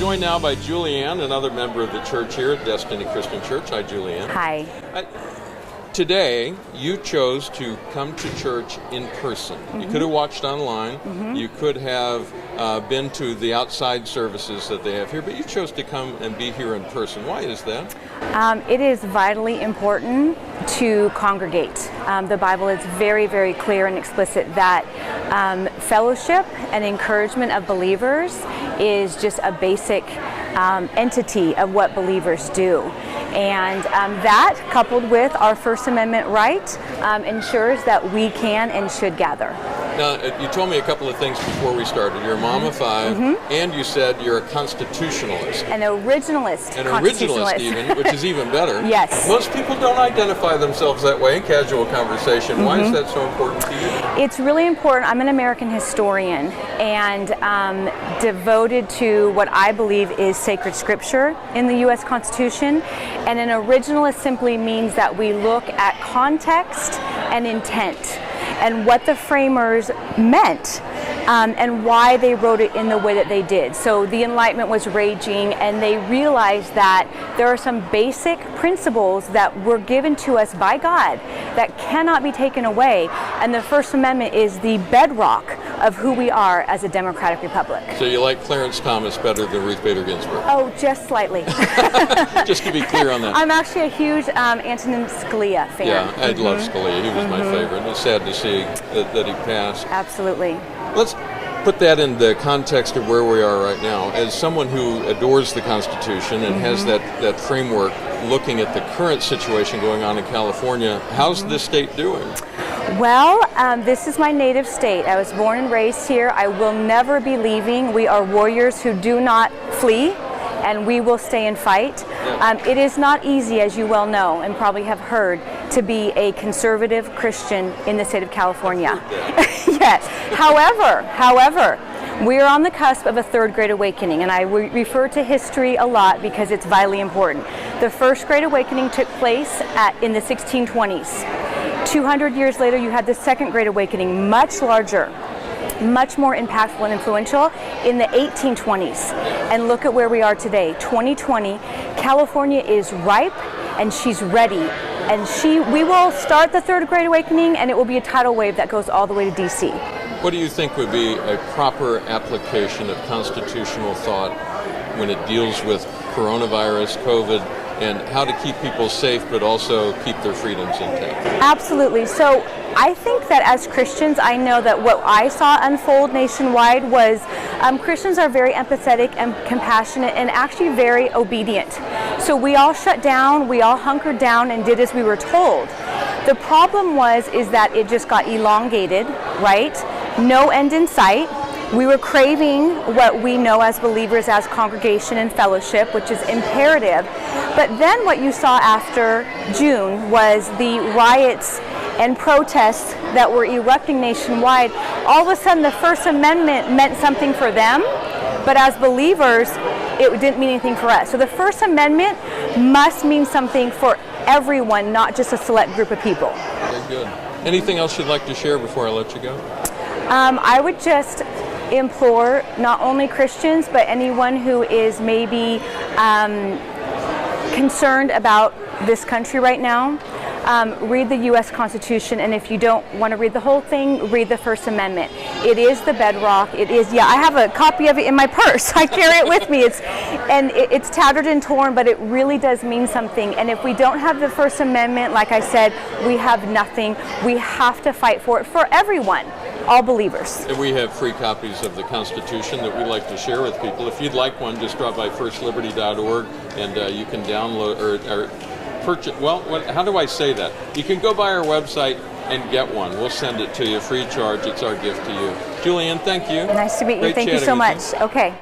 joined now by Julianne, another member of the church here at Destiny Christian Church. Hi, Julianne. Hi. Today, you chose to come to church in person. Mm-hmm. You could have watched online. Mm-hmm. You could have been to the outside services that they have here, but you chose to come and be here in person. Why is that? It is vitally important to congregate. The Bible is very, very clear and explicit that fellowship and encouragement of believers is just a basic entity of what believers do. And that, coupled with our First Amendment right, ensures that we can and should gather. Now, you told me a couple of things before we started. You're a mom of five, and you said you're a constitutionalist. An originalist. An originalist even, which is even better. Yes. Most people don't identify themselves that way in casual conversation. Why is that so important to you? It's really important. I'm an American historian and devoted to what I believe is sacred scripture in the U.S. Constitution. And an originalist simply means that we look at context and intent and what the framers meant and why they wrote it in the way that they did. So the Enlightenment was raging, and they realized that there are some basic principles that were given to us by God that cannot be taken away, and the First Amendment is the bedrock of who we are as a democratic republic. So you like Clarence Thomas better than Ruth Bader Ginsburg? Oh, just slightly. Just to be clear on that. I'm actually a huge Antonin Scalia fan. Yeah, I love Scalia. He was my favorite. It's sad to see that he passed. Absolutely. Let's put that in the context of where we are right now. As someone who adores the Constitution and has that framework looking at the current situation going on in California, how's this state doing? Well, this is my native state. I was born and raised here. I will never be leaving. We are warriors who do not flee, and we will stay and fight. It is not easy, as you well know and probably have heard, to be a conservative Christian in the state of California. Yes. However, we are on the cusp of a third great awakening, and I refer to history a lot because it's vitally important. The first great awakening took place in the 1620s. 200 years later, you had the second great awakening, much larger, much more impactful and influential, in the 1820s. And look at where we are today, 2020. California is ripe, and she's ready. And we will start the third great awakening, and it will be a tidal wave that goes all the way to D.C. What do you think would be a proper application of constitutional thought when it deals with coronavirus, COVID, and how to keep people safe but also keep their freedoms intact? Absolutely. So I think that as Christians, I know that what I saw unfold nationwide was Christians are very empathetic and compassionate and actually very obedient. So we all shut down, we all hunkered down and did as we were told. The problem is that it just got elongated, right? No end in sight. We were craving what we know as believers as congregation and fellowship, which is imperative. But then what you saw after June was the riots and protests that were erupting nationwide. All of a sudden, the First Amendment meant something for them, but as believers, it didn't mean anything for us. So the First Amendment must mean something for everyone, not just a select group of people. Very good. Anything else you'd like to share before I let you go? I would just implore not only Christians, but anyone who is maybe concerned about this country right now, read the U.S. Constitution, and if you don't want to read the whole thing, read the First Amendment. It is the bedrock. It is, I have a copy of it in my purse. I carry it with me. It's tattered and torn, but it really does mean something. And if we don't have the First Amendment, like I said, we have nothing. We have to fight for it for everyone. All believers. And we have free copies of the Constitution that we like to share with people. If you'd like one, just drop by firstliberty.org and you can download or purchase. Well, how do I say that? You can go by our website and get one. We'll send it to you free of charge. It's our gift to you. Julianne, thank you. Nice to meet you. Great Thank you so much. Okay.